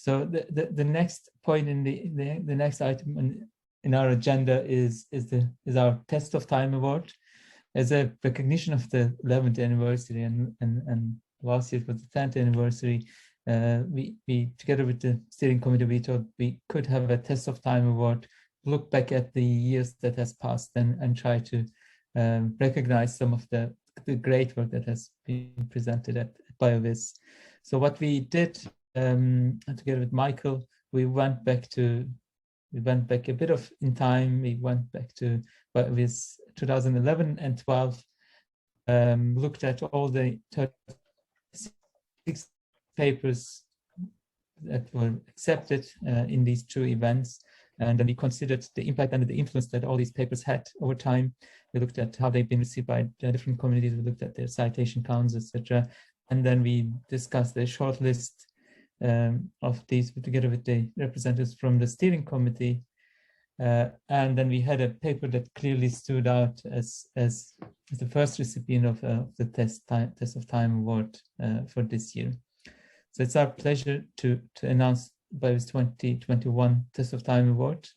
So the next point in the next item in our agenda is our Test of Time Award. As a recognition of the 11th anniversary and last year was the 10th anniversary, we together with the steering committee, we thought we could have a Test of Time Award, look back at the years that has passed and try to recognize some of the great work that has been presented at BioVis. So what we did together with Michael, we went back a bit in time. We went back to BioVis 2011 and 12, looked at all the 36 papers that were accepted in these two events. And then we considered the impact and the influence that all these papers had over time. We looked at how they've been received by different communities. We looked at their citation counts, etc. And then we discussed the short list of these together with the representatives from the steering committee. And then we had a paper that clearly stood out as the first recipient of the Test of Time Award for this year. So it's our pleasure to announce BioVis 2021 Test of Time Award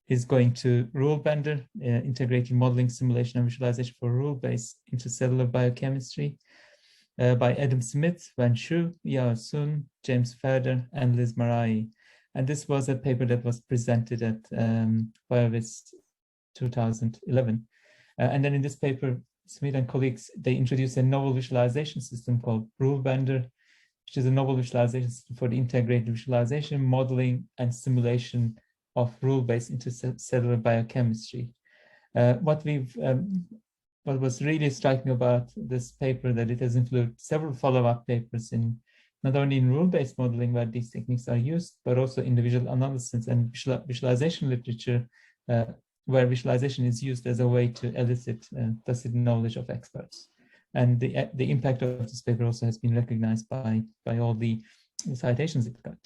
is going to RuleBender, Integrated Modeling, Simulation and Visualization for Rule-Based Intracellular Biochemistry, by Adam Smith, Wan Shu, Yao Sun, James Ferder, and Liz Marai. And this was a paper that was presented at BioVis 2011. And then in this paper, Smith and colleagues, they introduced a novel visualization system called RuleBender, which is a novel visualization system for the integrated visualization, modeling, and simulation of rule-based intercellular biochemistry. What was really striking about this paper that it has included several follow-up papers in not only in rule-based modeling where these techniques are used, but also in the visual analysis and visualization literature, where visualization is used as a way to elicit tacit knowledge of experts. And the impact of this paper also has been recognized by all the citations it got.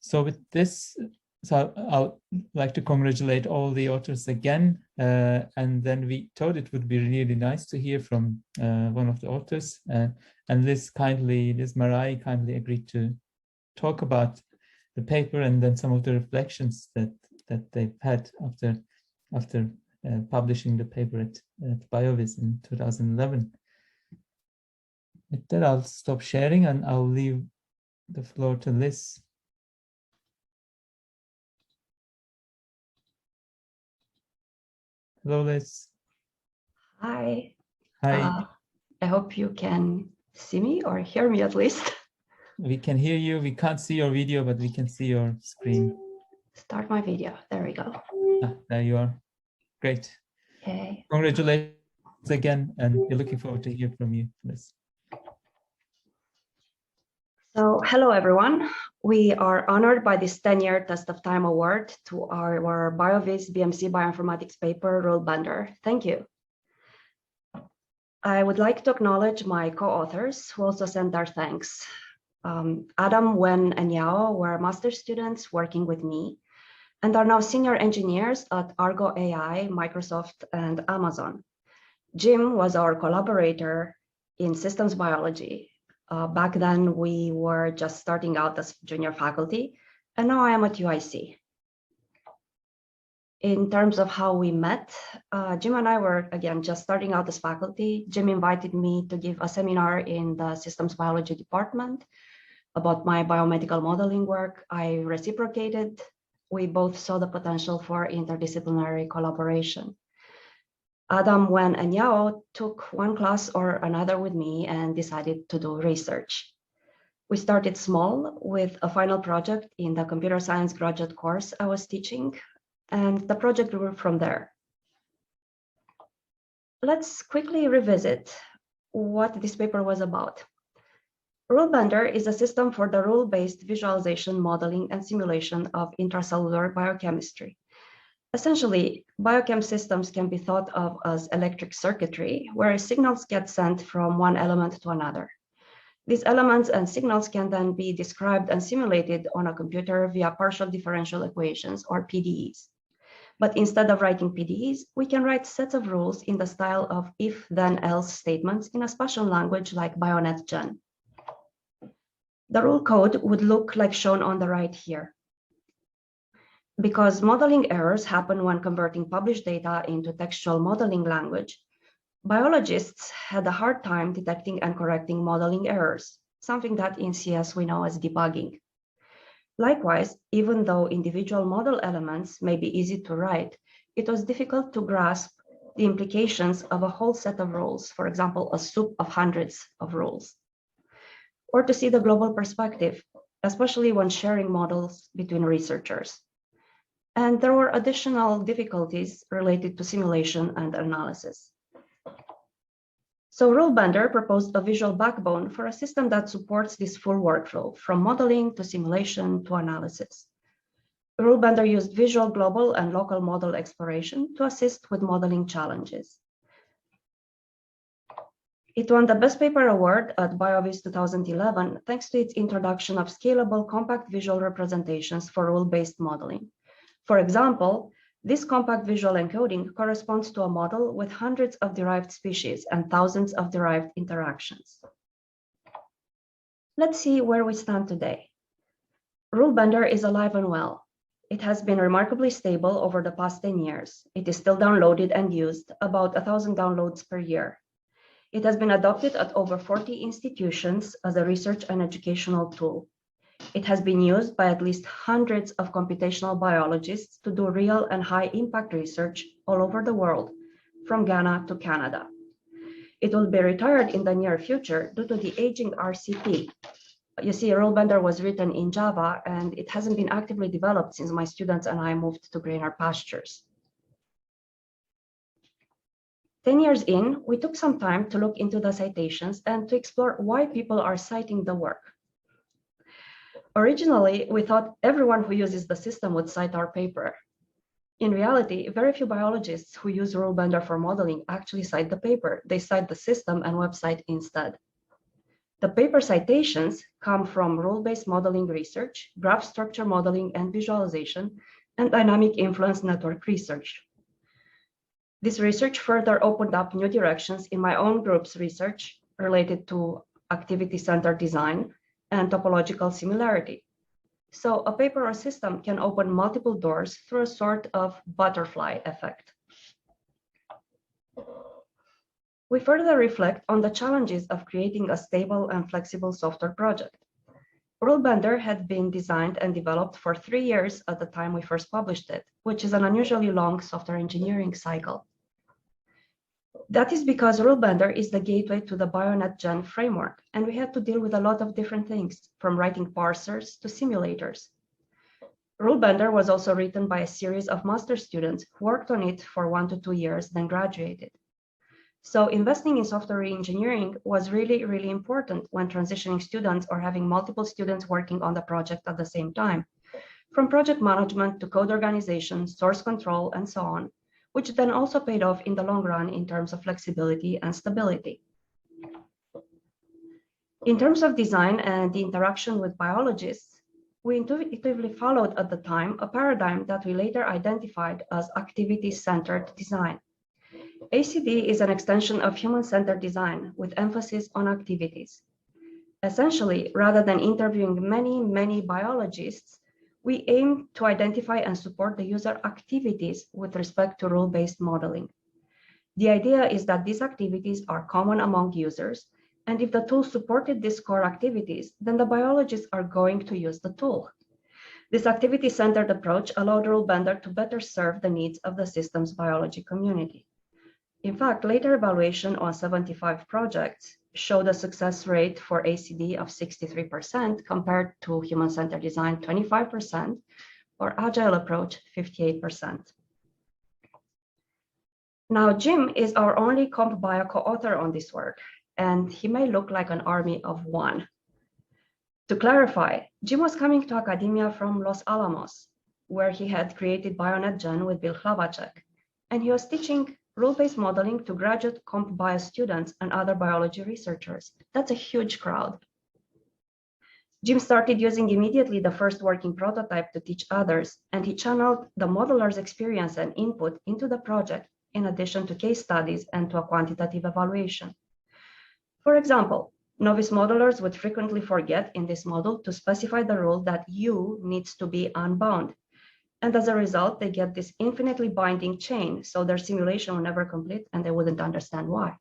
So with this, so I'd like to congratulate all the authors again. And then we thought it would be really nice to hear from one of the authors. And Liz Marai kindly agreed to talk about the paper and then some of the reflections that they've had after publishing the paper at BioVis in 2011. With that, I'll stop sharing and I'll leave the floor to Liz. Hello, Liz. Hi. Hi. I hope you can see me or hear me at least. We can hear you. We can't see your video, but we can see your screen. Start my video. There we go. There you are. Great. Okay. Congratulations again, and we're looking forward to hear from you, Liz. So, hello everyone. We are honored by this 10-year Test of Time Award to our BioVis BMC Bioinformatics paper, RuleBender. Thank you. I would like to acknowledge my co-authors who also sent their thanks. Adam, Wen, and Yao were master students working with me and are now senior engineers at Argo AI, Microsoft, and Amazon. Jim was our collaborator in systems biology. Back then, we were just starting out as junior faculty, and now I am at UIC. In terms of how we met, Jim and I were, again, just starting out as faculty. Jim invited me to give a seminar in the systems biology department about my biomedical modeling work. I reciprocated. We both saw the potential for interdisciplinary collaboration. Adam, Wen, and Yao took one class or another with me and decided to do research. We started small with a final project in the computer science graduate course I was teaching, and the project grew from there. Let's quickly revisit what this paper was about. RuleBender is a system for the rule-based visualization, modeling, and simulation of intracellular biochemistry. Essentially, biochem systems can be thought of as electric circuitry, where signals get sent from one element to another. These elements and signals can then be described and simulated on a computer via partial differential equations, or PDEs. But instead of writing PDEs, we can write sets of rules in the style of if, then, else statements in a special language like BioNetGen. The rule code would look like shown on the right here. Because modeling errors happen when converting published data into textual modeling language, biologists had a hard time detecting and correcting modeling errors, something that in CS we know as debugging. Likewise, even though individual model elements may be easy to write, it was difficult to grasp the implications of a whole set of rules, for example, a soup of hundreds of rules, or to see the global perspective, especially when sharing models between researchers. And there were additional difficulties related to simulation and analysis. So RuleBender proposed a visual backbone for a system that supports this full workflow, from modeling to simulation to analysis. RuleBender used visual global and local model exploration to assist with modeling challenges. It won the Best Paper Award at BioVis 2011 thanks to its introduction of scalable compact visual representations for rule-based modeling. For example, this compact visual encoding corresponds to a model with hundreds of derived species and thousands of derived interactions. Let's see where we stand today. RuleBender is alive and well. It has been remarkably stable over the past 10 years. It is still downloaded and used, about 1,000 downloads per year. It has been adopted at over 40 institutions as a research and educational tool. It has been used by at least hundreds of computational biologists to do real and high-impact research all over the world, from Ghana to Canada. It will be retired in the near future due to the aging RCP. You see, RuleBender was written in Java, and it hasn't been actively developed since my students and I moved to greener pastures. 10 years in, we took some time to look into the citations and to explore why people are citing the work. Originally, we thought everyone who uses the system would cite our paper. In reality, very few biologists who use RuleBender for modeling actually cite the paper. They cite the system and website instead. The paper citations come from rule-based modeling research, graph structure modeling and visualization, and dynamic influence network research. This research further opened up new directions in my own group's research related to activity-centered design and topological similarity. So a paper or system can open multiple doors through a sort of butterfly effect. We further reflect on the challenges of creating a stable and flexible software project. RuleBender had been designed and developed for 3 years at the time we first published it, which is an unusually long software engineering cycle. That is because RuleBender is the gateway to the BioNetGen framework, and we had to deal with a lot of different things, from writing parsers to simulators. RuleBender was also written by a series of master students who worked on it for 1 to 2 years, then graduated. So investing in software engineering was really, really important when transitioning students or having multiple students working on the project at the same time, from project management to code organization, source control, and so on, which then also paid off in the long run in terms of flexibility and stability. In terms of design and the interaction with biologists, we intuitively followed at the time a paradigm that we later identified as activity-centered design. ACD is an extension of human-centered design with emphasis on activities. Essentially, rather than interviewing many biologists, we aim to identify and support the user activities with respect to rule-based modeling. The idea is that these activities are common among users, and if the tool supported these core activities, then the biologists are going to use the tool. This activity-centered approach allowed RuleBender to better serve the needs of the systems biology community. In fact, later evaluation on 75 projects showed a success rate for ACD of 63% compared to human-centered design 25%, or agile approach 58%. Now, Jim is our only CompBio co-author on this work, and he may look like an army of one. To clarify, Jim was coming to academia from Los Alamos, where he had created BioNetGen with Bill Hlavacek, and he was teaching rule-based modeling to graduate CompBio students and other biology researchers. That's a huge crowd. Jim started using immediately the first working prototype to teach others, and he channeled the modeler's experience and input into the project, in addition to case studies and to a quantitative evaluation. For example, Novice modelers would frequently forget in this model to specify the rule that U needs to be unbound. And as a result, they get this infinitely binding chain, so their simulation will never complete and they wouldn't understand why.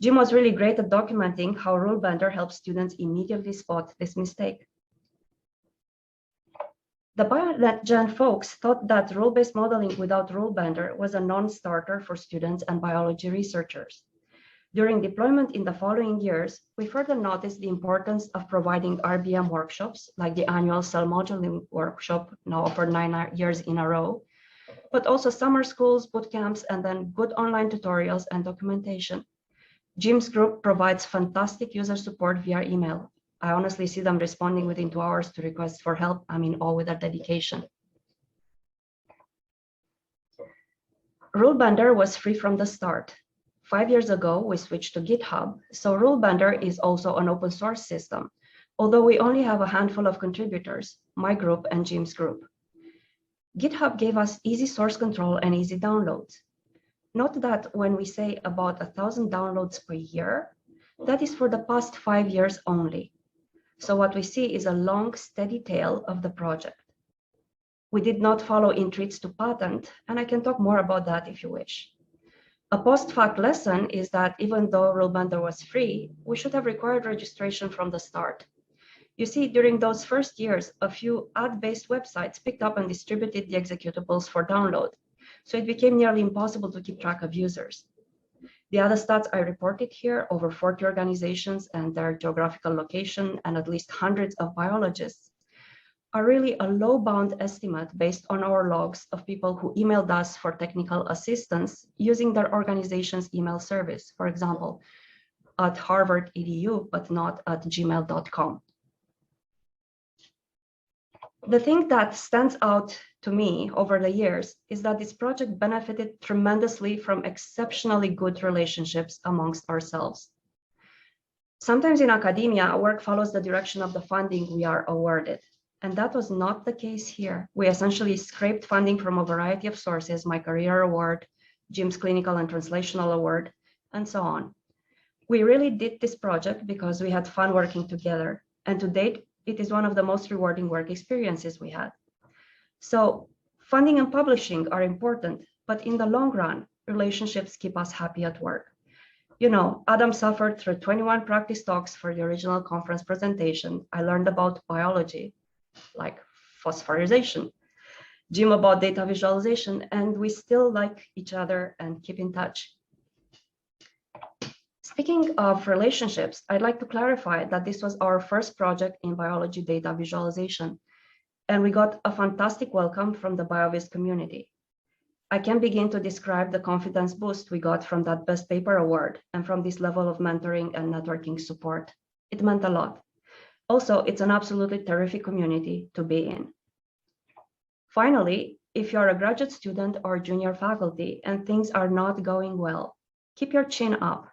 Jim was really great at documenting how RuleBender helps students immediately spot this mistake. The BioGen folks thought that rule-based modeling without RuleBender was a non-starter for students and biology researchers. During deployment in the following years, we further noticed the importance of providing RBM workshops, like the annual cell modeling workshop, now for 9 years in a row, but also summer schools, boot camps, and then good online tutorials and documentation. Jim's group provides fantastic user support via email. I honestly see them responding within 2 hours to requests for help. I'm in awe with their dedication. RuleBender was free from the start. 5 years ago, we switched to GitHub, so RuleBender is also an open source system, although we only have a handful of contributors, my group and Jim's group. GitHub gave us easy source control and easy downloads. Note that when we say about 1,000 downloads per year, that is for the past 5 years only. So what we see is a long, steady tail of the project. We did not follow in treats to patent, and I can talk more about that if you wish. A post-fact lesson is that even though RuleBender was free, we should have required registration from the start. You see, during those first years, a few ad-based websites picked up and distributed the executables for download, so it became nearly impossible to keep track of users. The other stats I reported here, over 40 organizations and their geographical location, and at least hundreds of biologists, are really a low bound estimate based on our logs of people who emailed us for technical assistance using their organization's email service, for example, at Harvard EDU, but not at gmail.com. The thing that stands out to me over the years is that this project benefited tremendously from exceptionally good relationships amongst ourselves. Sometimes in academia, work follows the direction of the funding we are awarded. And that was not the case here. We essentially scraped funding from a variety of sources, my career award, Jim's clinical and translational award, and so on. We really did this project because we had fun working together. And to date, it is one of the most rewarding work experiences we had. So funding and publishing are important, but in the long run, relationships keep us happy at work. You know, Adam suffered through 21 practice talks for the original conference presentation. I learned about biology, like phosphorization, Jim about data visualization, and we still like each other and keep in touch. Speaking of relationships, I'd like to clarify that this was our first project in biology data visualization, and we got a fantastic welcome from the BioVis community. I can begin to describe the confidence boost we got from that Best Paper Award and from this level of mentoring and networking support. It meant a lot. Also, it's an absolutely terrific community to be in. Finally, if you're a graduate student or junior faculty and things are not going well, keep your chin up.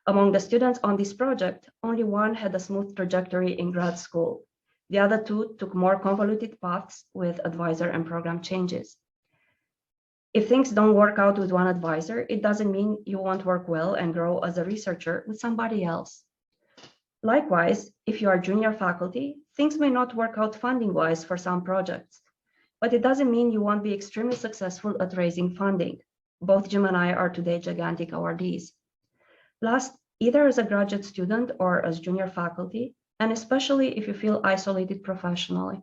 Among the students on this project, only one had a smooth trajectory in grad school. The other two took more convoluted paths with advisor and program changes. If things don't work out with one advisor, it doesn't mean you won't work well and grow as a researcher with somebody else. Likewise, if you are junior faculty, things may not work out funding-wise for some projects, but it doesn't mean you won't be extremely successful at raising funding. Both Jim and I are today gigantic awardees. Last, either as a graduate student or as junior faculty, and especially if you feel isolated professionally,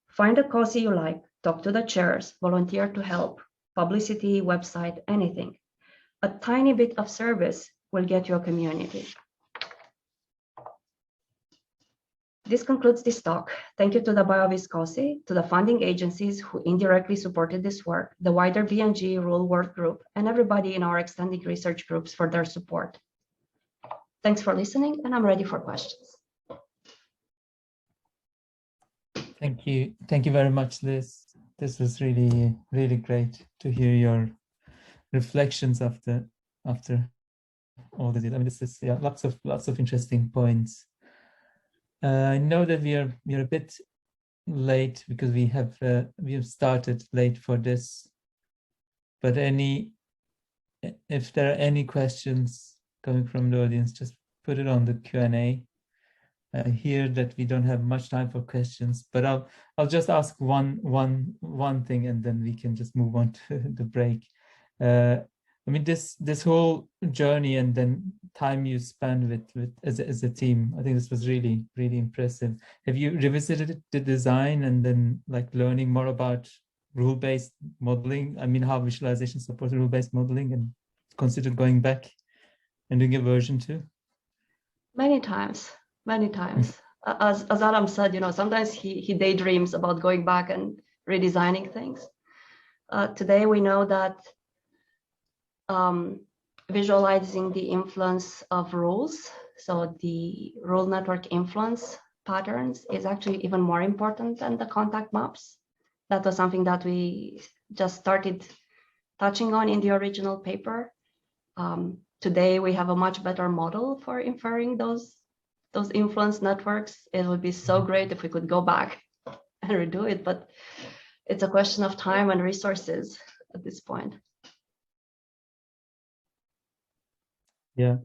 find a cause you like, talk to the chairs, volunteer to help, publicity, website, anything. A tiny bit of service will get you a community. This concludes this talk. Thank you to the BioVis COSI, to the funding agencies who indirectly supported this work, the wider B&G Rule Work Group, and everybody in our extended research groups for their support. Thanks for listening, and I'm ready for questions. Thank you. Thank you very much, Liz. This was really, really great to hear your reflections after all this. I mean, this is lots of interesting points. I know that we are a bit late because we have started late for this. But if there are any questions coming from the audience, just put it on the Q&A. I hear that we don't have much time for questions, but I'll just ask one thing, and then we can just move on to the break. I mean, this whole journey and then time you spend with as a team, I think this was really impressive. Have you revisited the design and then like learning more about rule-based modeling? I mean, how visualization supports rule-based modeling, and considered going back and doing a version 2? Many times. As Adam said, sometimes he daydreams about going back and redesigning things. Today we know that visualizing the influence of rules, so the rule network influence patterns, is actually even more important than the contact maps. That was something that we just started touching on in the original paper. Today we have a much better model for inferring those influence networks. It would be so great if we could go back and redo it, but it's a question of time and resources at this point. Yeah,